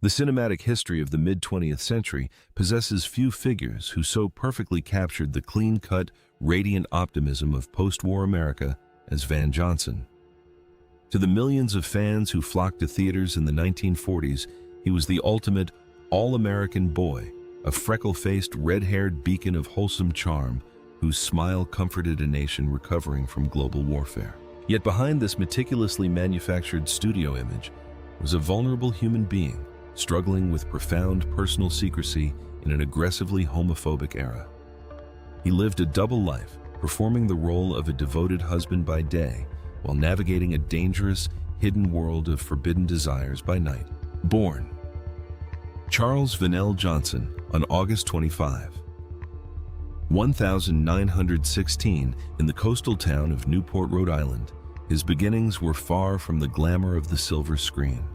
The cinematic history of the mid-20th century possesses few figures who so perfectly captured the clean-cut, radiant optimism of post-war America as Van Johnson. To the millions of fans who flocked to theaters in the 1940s, he was the ultimate all-American boy, a freckle-faced, red-haired beacon of wholesome charm whose smile comforted a nation recovering from global warfare. Yet behind this meticulously manufactured studio image was a vulnerable human being struggling with profound personal secrecy in an aggressively homophobic era. He lived a double life, performing the role of a devoted husband by day while navigating a dangerous, hidden world of forbidden desires by night. Born Charles Vanell Johnson on August 25, 1916 in the coastal town of Newport, Rhode Island, his beginnings were far from the glamour of the silver screen.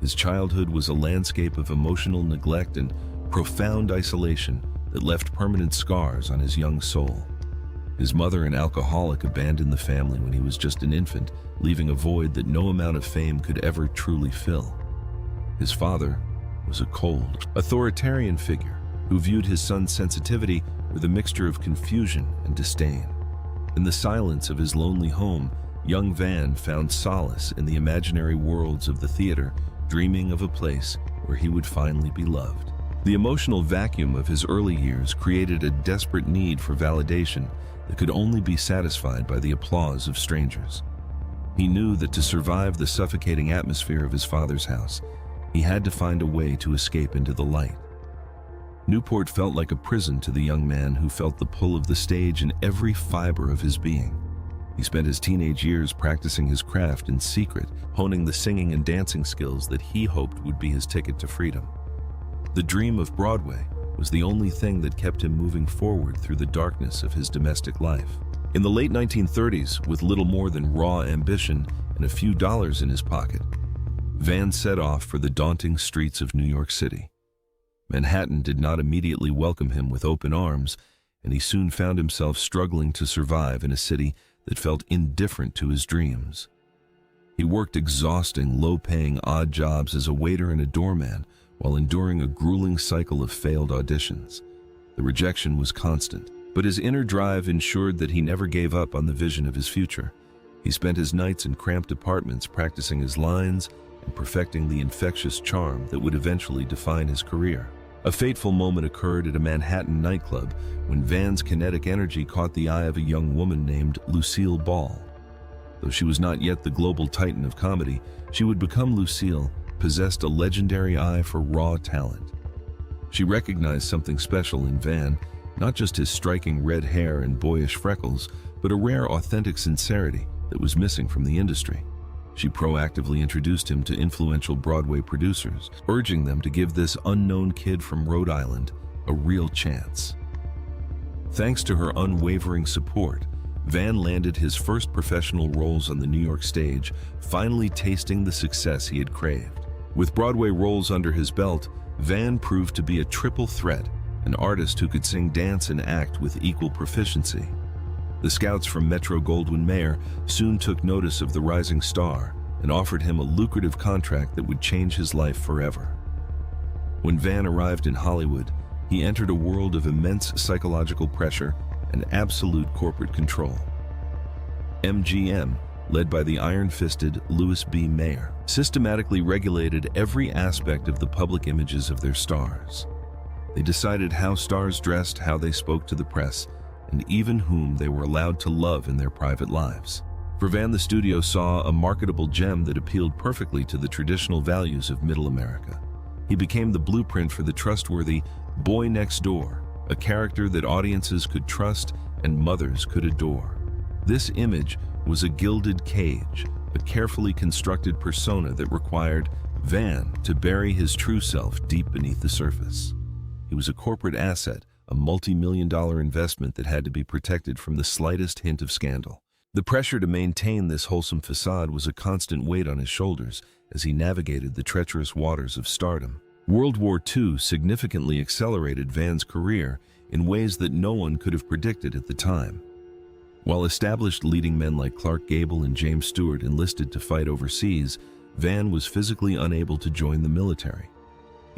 His childhood was a landscape of emotional neglect and profound isolation that left permanent scars on his young soul. His mother, an alcoholic, abandoned the family when he was just an infant, leaving a void that no amount of fame could ever truly fill. His father was a cold, authoritarian figure who viewed his son's sensitivity with a mixture of confusion and disdain. In the silence of his lonely home, young Van found solace in the imaginary worlds of the theater, dreaming of a place where he would finally be loved. The emotional vacuum of his early years created a desperate need for validation that could only be satisfied by the applause of strangers. He knew that to survive the suffocating atmosphere of his father's house, he had to find a way to escape into the light. Newport felt like a prison to the young man who felt the pull of the stage in every fiber of his being. He spent his teenage years practicing his craft in secret, honing the singing and dancing skills that he hoped would be his ticket to freedom. The dream of Broadway was the only thing that kept him moving forward through the darkness of his domestic life. In the late 1930s, with little more than raw ambition and a few dollars in his pocket, Van set off for the daunting streets of New York City. Manhattan did not immediately welcome him with open arms, and he soon found himself struggling to survive in a city that felt indifferent to his dreams. He worked exhausting, low-paying odd jobs as a waiter and a doorman while enduring a grueling cycle of failed auditions. The rejection was constant, but his inner drive ensured that he never gave up on the vision of his future. He spent his nights in cramped apartments practicing his lines and perfecting the infectious charm that would eventually define his career. A fateful moment occurred at a Manhattan nightclub when Van's kinetic energy caught the eye of a young woman named Lucille Ball. Though she was not yet the global titan of comedy, she would become Lucille, possessed a legendary eye for raw talent. She recognized something special in Van, not just his striking red hair and boyish freckles, but a rare authentic sincerity that was missing from the industry. She proactively introduced him to influential Broadway producers, urging them to give this unknown kid from Rhode Island a real chance. Thanks to her unwavering support, Van landed his first professional roles on the New York stage, finally tasting the success he had craved. With Broadway roles under his belt, Van proved to be a triple threat, an artist who could sing, dance, and act with equal proficiency. The scouts from Metro-Goldwyn-Mayer soon took notice of the rising star and offered him a lucrative contract that would change his life forever. When Van arrived in Hollywood, he entered a world of immense psychological pressure and absolute corporate control. MGM, led by the iron-fisted Louis B. Mayer, systematically regulated every aspect of the public images of their stars. They decided how stars dressed, how they spoke to the press, and even whom they were allowed to love in their private lives. For Van, the studio saw a marketable gem that appealed perfectly to the traditional values of Middle America. He became the blueprint for the trustworthy boy next door, a character that audiences could trust and mothers could adore. This image was a gilded cage, a carefully constructed persona that required Van to bury his true self deep beneath the surface. He was a corporate asset, a multi-million-dollar investment that had to be protected from the slightest hint of scandal. The pressure to maintain this wholesome facade was a constant weight on his shoulders as he navigated the treacherous waters of stardom. World War II significantly accelerated Van's career in ways that no one could have predicted at the time. While established leading men like Clark Gable and James Stewart enlisted to fight overseas, Van was physically unable to join the military.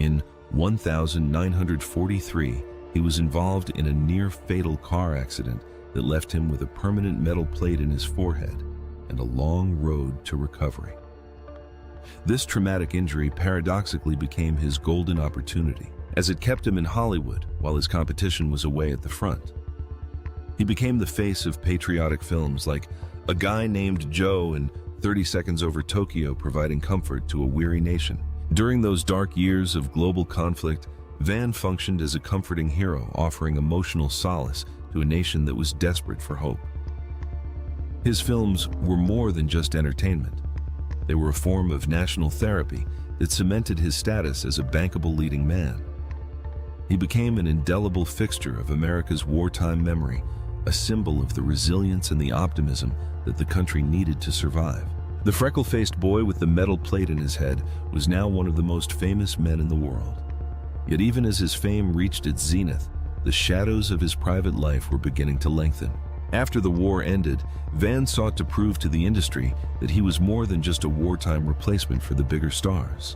In 1943, he was involved in a near-fatal car accident that left him with a permanent metal plate in his forehead and a long road to recovery. This traumatic injury paradoxically became his golden opportunity, as it kept him in Hollywood while his competition was away at the front. He became the face of patriotic films like A Guy Named Joe and 30 Seconds Over Tokyo, providing comfort to a weary nation. During those dark years of global conflict, Van functioned as a comforting hero, offering emotional solace to a nation that was desperate for hope. His films were more than just entertainment. They were a form of national therapy that cemented his status as a bankable leading man. He became an indelible fixture of America's wartime memory, a symbol of the resilience and the optimism that the country needed to survive. The freckle-faced boy with the metal plate in his head was now one of the most famous men in the world. Yet even as his fame reached its zenith, the shadows of his private life were beginning to lengthen. After the war ended, Van sought to prove to the industry that he was more than just a wartime replacement for the bigger stars.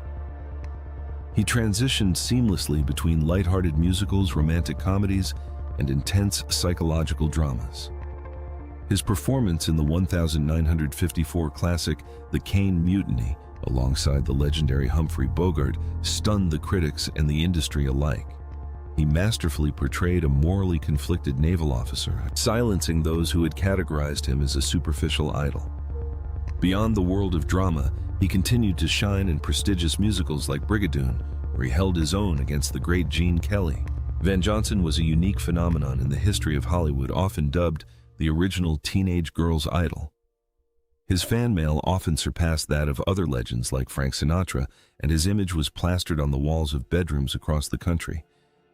He transitioned seamlessly between lighthearted musicals, romantic comedies, and intense psychological dramas. His performance in the 1954 classic The Caine Mutiny, alongside the legendary Humphrey Bogart, stunned the critics and the industry alike. He masterfully portrayed a morally conflicted naval officer, silencing those who had categorized him as a superficial idol. Beyond the world of drama, he continued to shine in prestigious musicals like Brigadoon, where he held his own against the great Gene Kelly. Van Johnson was a unique phenomenon in the history of Hollywood, often dubbed the original teenage girl's idol. His fan mail often surpassed that of other legends like Frank Sinatra, and his image was plastered on the walls of bedrooms across the country.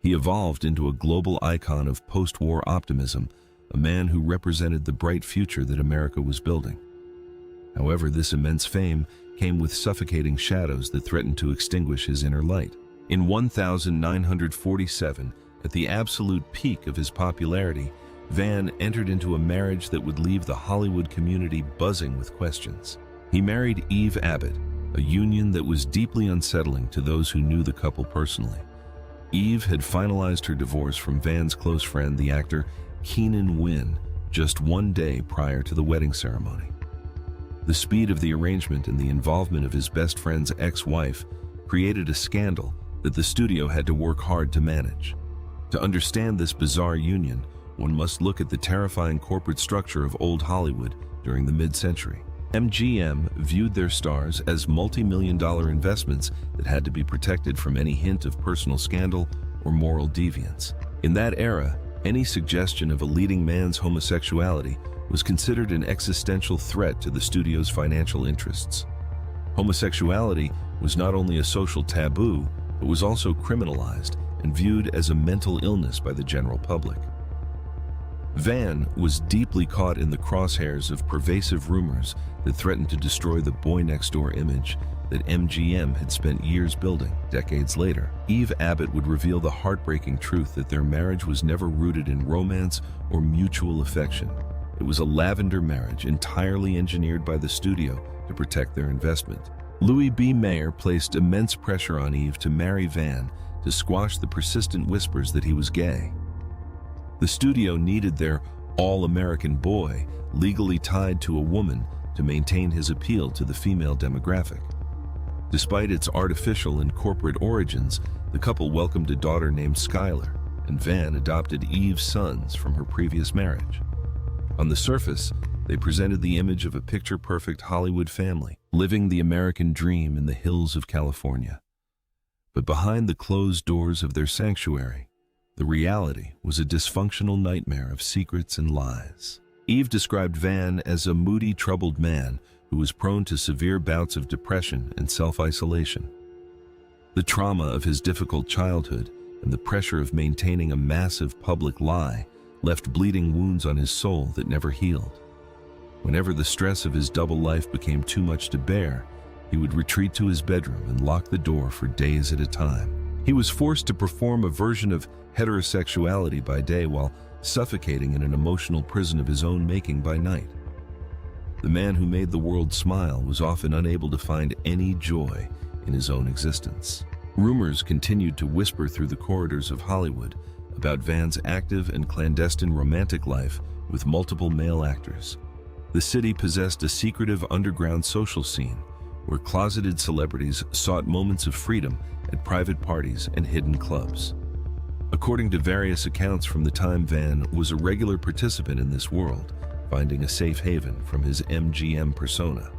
He evolved into a global icon of post-war optimism, a man who represented the bright future that America was building. However, this immense fame came with suffocating shadows that threatened to extinguish his inner light. In 1947, at the absolute peak of his popularity, Van entered into a marriage that would leave the Hollywood community buzzing with questions. He married Eve Abbott, a union that was deeply unsettling to those who knew the couple personally. Eve had finalized her divorce from Van's close friend, the actor Keenan Wynn, just one day prior to the wedding ceremony. The speed of the arrangement and the involvement of his best friend's ex-wife created a scandal that the studio had to work hard to manage. To understand this bizarre union, one must look at the terrifying corporate structure of old Hollywood during the mid-century. MGM viewed their stars as multi-million-dollar investments that had to be protected from any hint of personal scandal or moral deviance. In that era, any suggestion of a leading man's homosexuality was considered an existential threat to the studio's financial interests. Homosexuality was not only a social taboo, but was also criminalized and viewed as a mental illness by the general public. Van was deeply caught in the crosshairs of pervasive rumors that threatened to destroy the boy-next-door image that MGM had spent years building. Decades later, Eve Abbott would reveal the heartbreaking truth that their marriage was never rooted in romance or mutual affection. It was a lavender marriage entirely engineered by the studio to protect their investment. Louis B. Mayer placed immense pressure on Eve to marry Van to squash the persistent whispers that he was gay. The studio needed their all-American boy legally tied to a woman to maintain his appeal to the female demographic. Despite its artificial and corporate origins, the couple welcomed a daughter named Skylar, and Van adopted Eve's sons from her previous marriage. On the surface, they presented the image of a picture-perfect Hollywood family, living the American dream in the hills of California. But behind the closed doors of their sanctuary, the reality was a dysfunctional nightmare of secrets and lies. Eve described Van as a moody, troubled man who was prone to severe bouts of depression and self-isolation. The trauma of his difficult childhood and the pressure of maintaining a massive public lie left bleeding wounds on his soul that never healed. Whenever the stress of his double life became too much to bear, he would retreat to his bedroom and lock the door for days at a time. He was forced to perform a version of heterosexuality by day while suffocating in an emotional prison of his own making by night. The man who made the world smile was often unable to find any joy in his own existence. Rumors continued to whisper through the corridors of Hollywood about Van's active and clandestine romantic life with multiple male actors. The city possessed a secretive underground social scene where closeted celebrities sought moments of freedom at private parties and hidden clubs. According to various accounts from the time, Van was a regular participant in this world, finding a safe haven from his MGM persona.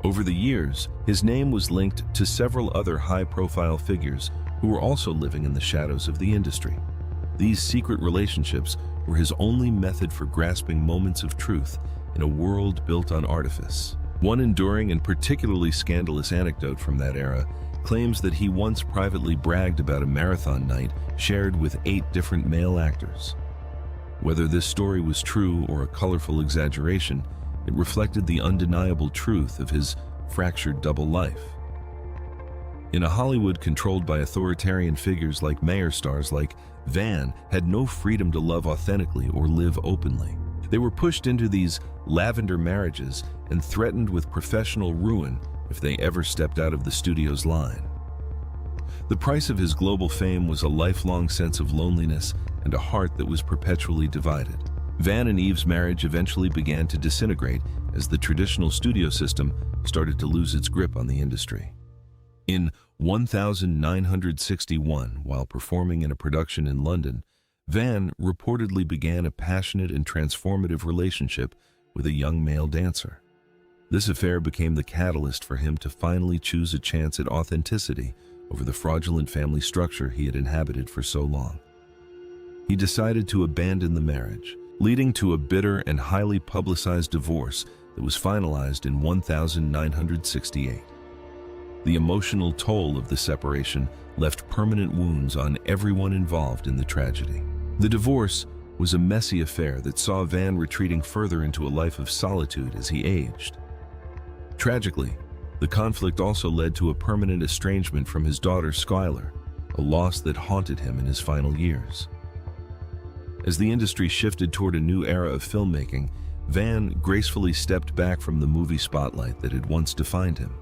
Over the years, his name was linked to several other high-profile figures who were also living in the shadows of the industry. These secret relationships were his only method for grasping moments of truth in a world built on artifice. One enduring and particularly scandalous anecdote from that era claims that he once privately bragged about a marathon night shared with 8 different male actors. Whether this story was true or a colorful exaggeration, it reflected the undeniable truth of his fractured double life. In a Hollywood controlled by authoritarian figures like mayor stars like Van had no freedom to love authentically or live openly. They were pushed into these lavender marriages and threatened with professional ruin if they ever stepped out of the studio's line. The price of his global fame was a lifelong sense of loneliness and a heart that was perpetually divided. Van and Eve's marriage eventually began to disintegrate as the traditional studio system started to lose its grip on the industry. In 1961, while performing in a production in London, Van reportedly began a passionate and transformative relationship with a young male dancer. This affair became the catalyst for him to finally choose a chance at authenticity over the fraudulent family structure he had inhabited for so long. He decided to abandon the marriage, leading to a bitter and highly publicized divorce that was finalized in 1968. The emotional toll of the separation left permanent wounds on everyone involved in the tragedy. The divorce was a messy affair that saw Van retreating further into a life of solitude as he aged. Tragically, the conflict also led to a permanent estrangement from his daughter Skylar, a loss that haunted him in his final years. As the industry shifted toward a new era of filmmaking, Van gracefully stepped back from the movie spotlight that had once defined him.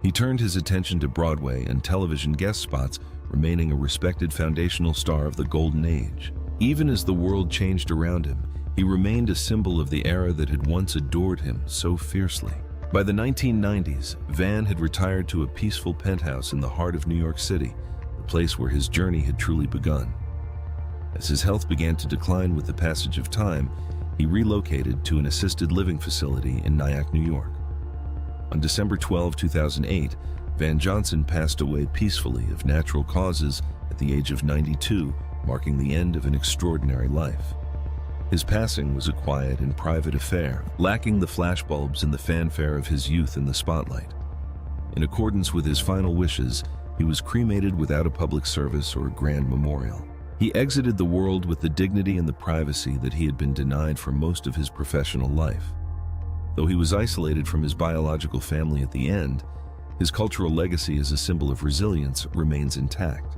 He turned his attention to Broadway and television guest spots, remaining a respected foundational star of the Golden Age. Even as the world changed around him, he remained a symbol of the era that had once adored him so fiercely. By the 1990s, Van had retired to a peaceful penthouse in the heart of New York City, the place where his journey had truly begun. As his health began to decline with the passage of time, he relocated to an assisted living facility in Nyack, New York. On December 12, 2008, Van Johnson passed away peacefully of natural causes at the age of 92, marking the end of an extraordinary life. His passing was a quiet and private affair, lacking the flashbulbs and the fanfare of his youth in the spotlight. In accordance with his final wishes, he was cremated without a public service or a grand memorial. He exited the world with the dignity and the privacy that he had been denied for most of his professional life. Though he was isolated from his biological family at the end, his cultural legacy as a symbol of resilience remains intact.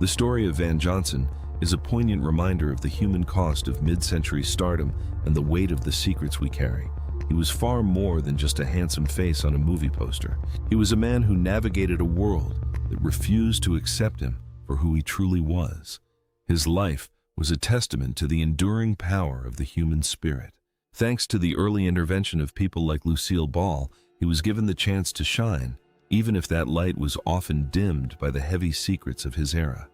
The story of Van Johnson is a poignant reminder of the human cost of mid-century stardom and the weight of the secrets we carry. He was far more than just a handsome face on a movie poster. He was a man who navigated a world that refused to accept him for who he truly was. His life was a testament to the enduring power of the human spirit. Thanks to the early intervention of people like Lucille Ball, he was given the chance to shine, even if that light was often dimmed by the heavy secrets of his era.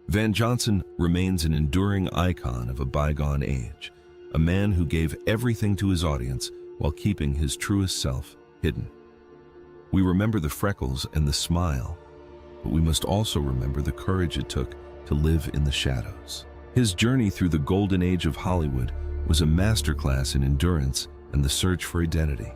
Van Johnson remains an enduring icon of a bygone age, a man who gave everything to his audience while keeping his truest self hidden. We remember the freckles and the smile, but we must also remember the courage it took to live in the shadows. His journey through the golden age of Hollywood was a masterclass in endurance and the search for identity.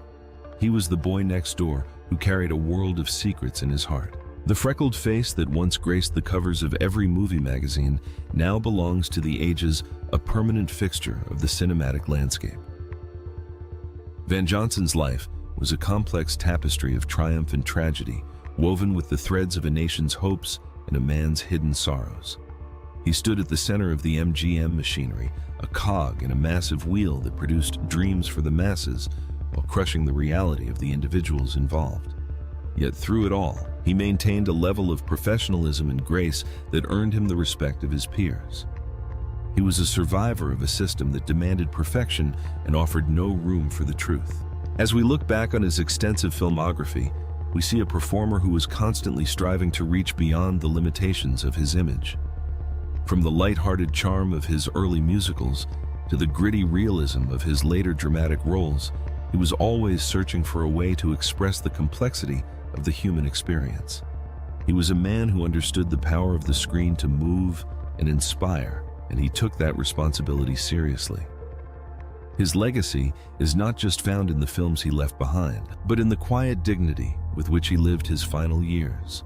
He was the boy next door who carried a world of secrets in his heart. The freckled face that once graced the covers of every movie magazine now belongs to the ages, a permanent fixture of the cinematic landscape. Van Johnson's life was a complex tapestry of triumph and tragedy, woven with the threads of a nation's hopes and a man's hidden sorrows. He stood at the center of the MGM machinery, a cog in a massive wheel that produced dreams for the masses while crushing the reality of the individuals involved. Yet through it all, He maintained a level of professionalism and grace that earned him the respect of his peers. He was a survivor of a system that demanded perfection and offered no room for the truth. As we look back on his extensive filmography, we see a performer who was constantly striving to reach beyond the limitations of his image. From the light-hearted charm of his early musicals to the gritty realism of his later dramatic roles, he was always searching for a way to express the complexity of the human experience. He was a man who understood the power of the screen to move and inspire, and he took that responsibility seriously. His legacy is not just found in the films he left behind, but in the quiet dignity with which he lived his final years.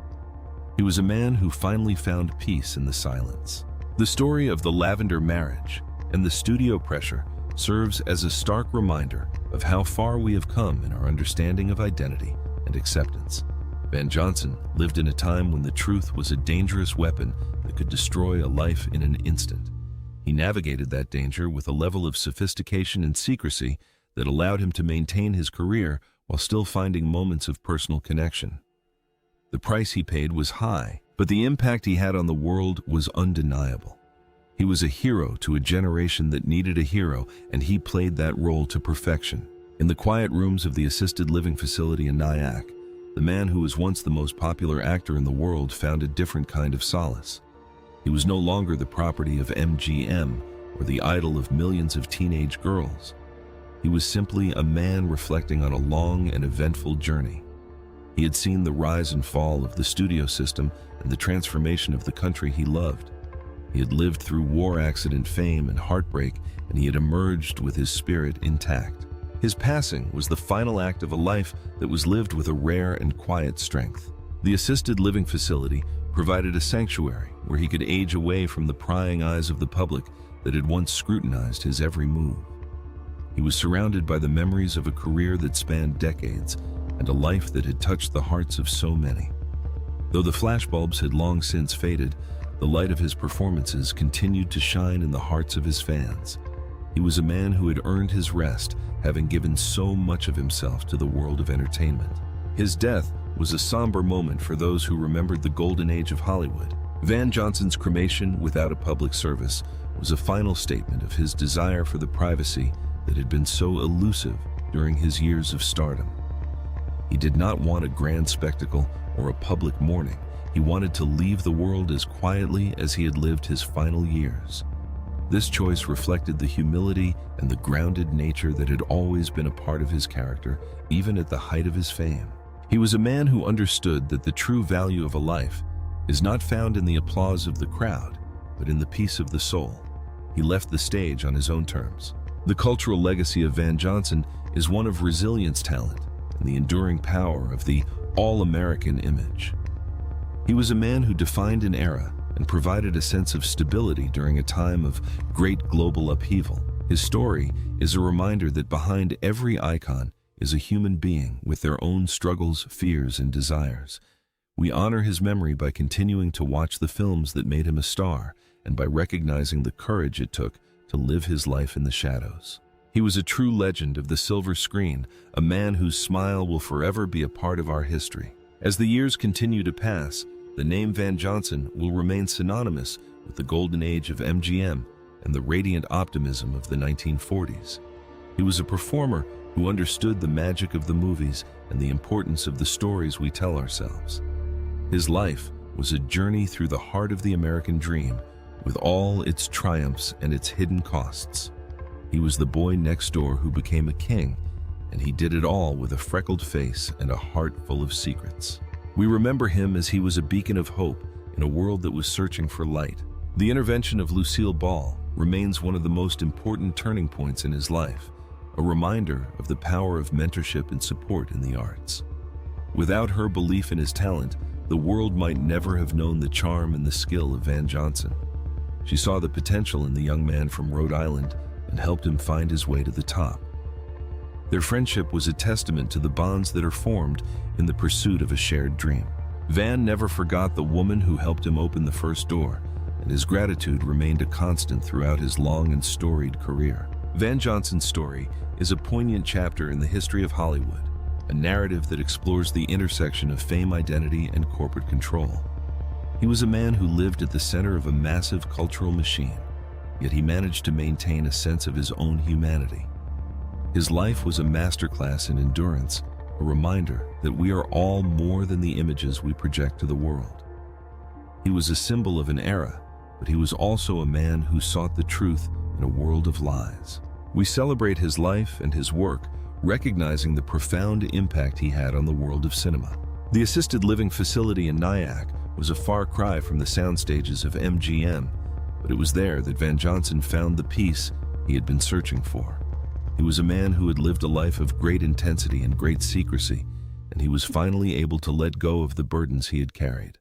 He was a man who finally found peace in the silence. The story of the Lavender Marriage and the studio pressure serves as a stark reminder of how far we have come in our understanding of identity and acceptance. Van Johnson lived in a time when the truth was a dangerous weapon that could destroy a life in an instant. He navigated that danger with a level of sophistication and secrecy that allowed him to maintain his career while still finding moments of personal connection. The price he paid was high, but the impact he had on the world was undeniable. He was a hero to a generation that needed a hero, and he played that role to perfection. In the quiet rooms of the assisted living facility in Nyack, the man who was once the most popular actor in the world found a different kind of solace. He was no longer the property of MGM or the idol of millions of teenage girls. He was simply a man reflecting on a long and eventful journey. He had seen the rise and fall of the studio system and the transformation of the country he loved. He had lived through war accident fame and heartbreak, and he had emerged with his spirit intact. His passing was the final act of a life that was lived with a rare and quiet strength. The assisted living facility provided a sanctuary where he could age away from the prying eyes of the public that had once scrutinized his every move. He was surrounded by the memories of a career that spanned decades and a life that had touched the hearts of so many. Though the flashbulbs had long since faded, the light of his performances continued to shine in the hearts of his fans. He was a man who had earned his rest, having given so much of himself to the world of entertainment. His death was a somber moment for those who remembered the golden age of Hollywood. Van Johnson's cremation without a public service was a final statement of his desire for the privacy that had been so elusive during his years of stardom. He did not want a grand spectacle or a public mourning. He wanted to leave the world as quietly as he had lived his final years. This choice reflected the humility and the grounded nature that had always been a part of his character, even at the height of his fame. He was a man who understood that the true value of a life is not found in the applause of the crowd, but in the peace of the soul. He left the stage on his own terms. The cultural legacy of Van Johnson is one of resilience, talent, and the enduring power of the all-American image. He was a man who defined an era and provided a sense of stability during a time of great global upheaval. His story is a reminder that behind every icon is a human being with their own struggles, fears, and desires. We honor his memory by continuing to watch the films that made him a star and by recognizing the courage it took to live his life in the shadows. He was a true legend of the silver screen, a man whose smile will forever be a part of our history. As the years continue to pass, the name Van Johnson will remain synonymous with the golden age of MGM and the radiant optimism of the 1940s. He was a performer who understood the magic of the movies and the importance of the stories we tell ourselves. His life was a journey through the heart of the American dream, with all its triumphs and its hidden costs. He was the boy next door who became a king, and he did it all with a freckled face and a heart full of secrets. We remember him as he was a beacon of hope in a world that was searching for light. The intervention of Lucille Ball remains one of the most important turning points in his life, a reminder of the power of mentorship and support in the arts. Without her belief in his talent, the world might never have known the charm and the skill of Van Johnson. She saw the potential in the young man from Rhode Island and helped him find his way to the top. Their friendship was a testament to the bonds that are formed in the pursuit of a shared dream. Van never forgot the woman who helped him open the first door, and his gratitude remained a constant throughout his long and storied career. Van Johnson's story is a poignant chapter in the history of Hollywood. a narrative that explores the intersection of fame, identity, and corporate control. He was a man who lived at the center of a massive cultural machine, yet he managed to maintain a sense of his own humanity. His life was a masterclass in endurance, a reminder that we are all more than the images we project to the world. He was a symbol of an era, but he was also a man who sought the truth in a world of lies. We celebrate his life and his work, recognizing the profound impact he had on the world of cinema. The assisted living facility in Nyack was a far cry from the sound stages of MGM, but it was there that Van Johnson found the peace he had been searching for. He was a man who had lived a life of great intensity and great secrecy, and he was finally able to let go of the burdens he had carried.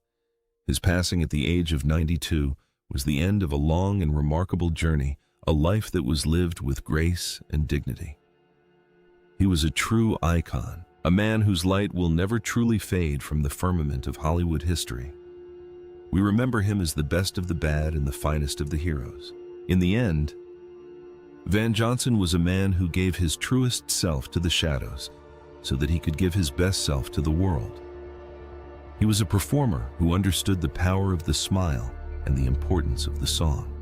His passing at the age of 92 was the end of a long and remarkable journey, a life that was lived with grace and dignity. He was a true icon, a man whose light will never truly fade from the firmament of Hollywood history. We remember him as the best of the bad and the finest of the heroes. In the end, Van Johnson was a man who gave his truest self to the shadows so that he could give his best self to the world. He was a performer who understood the power of the smile and the importance of the song.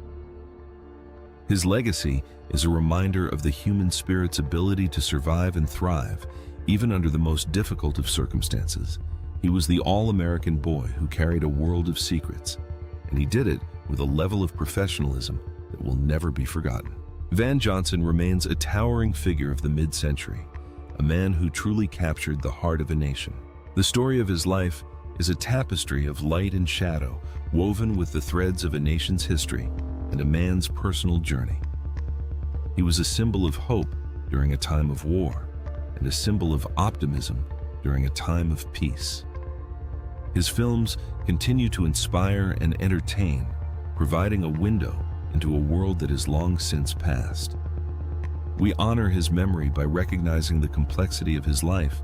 His legacy is a reminder of the human spirit's ability to survive and thrive, even under the most difficult of circumstances. He was the all-American boy who carried a world of secrets, and he did it with a level of professionalism that will never be forgotten. Van Johnson remains a towering figure of the mid-century, a man who truly captured the heart of a nation. The story of his life is a tapestry of light and shadow, woven with the threads of a nation's history and a man's personal journey. He was a symbol of hope during a time of war, and a symbol of optimism during a time of peace. His films continue to inspire and entertain, providing a window into a world that has long since passed. We honor his memory by recognizing the complexity of his life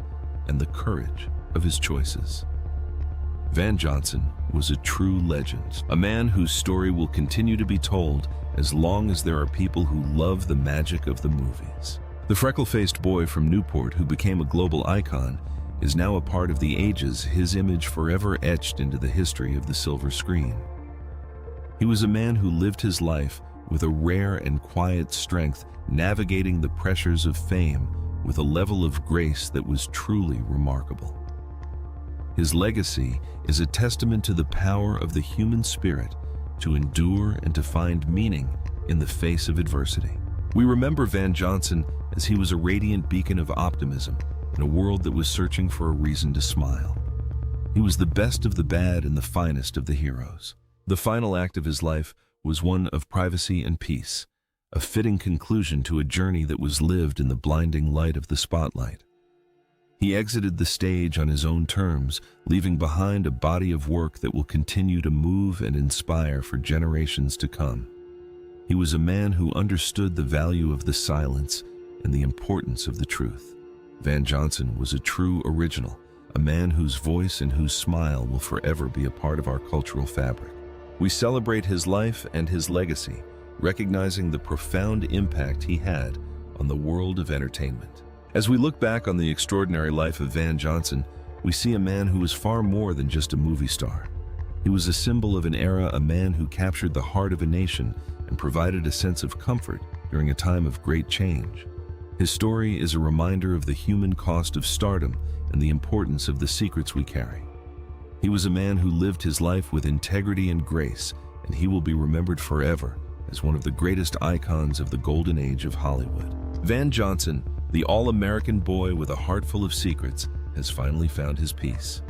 and the courage of his choices. Van Johnson was a true legend, a man whose story will continue to be told as long as there are people who love the magic of the movies. The freckle-faced boy from Newport who became a global icon is now a part of the ages, his image forever etched into the history of the silver screen. He was a man who lived his life with a rare and quiet strength, navigating the pressures of fame with a level of grace that was truly remarkable. His legacy is a testament to the power of the human spirit to endure and to find meaning in the face of adversity. We remember Van Johnson as he was a radiant beacon of optimism in a world that was searching for a reason to smile. He was the best of the bad and the finest of the heroes. The final act of his life was one of privacy and peace, a fitting conclusion to a journey that was lived in the blinding light of the spotlight. He exited the stage on his own terms, leaving behind a body of work that will continue to move and inspire for generations to come. He was a man who understood the value of the silence and the importance of the truth. Van Johnson was a true original, a man whose voice and whose smile will forever be a part of our cultural fabric. We celebrate his life and his legacy, recognizing the profound impact he had on the world of entertainment. As we look back on the extraordinary life of Van Johnson, we see a man who was far more than just a movie star. He was a symbol of an era, a man who captured the heart of a nation and provided a sense of comfort during a time of great change. His story is a reminder of the human cost of stardom and the importance of the secrets we carry. He was a man who lived his life with integrity and grace, and he will be remembered forever as one of the greatest icons of the golden age of Hollywood. Van Johnson, the all-American boy with a heart full of secrets, has finally found his peace.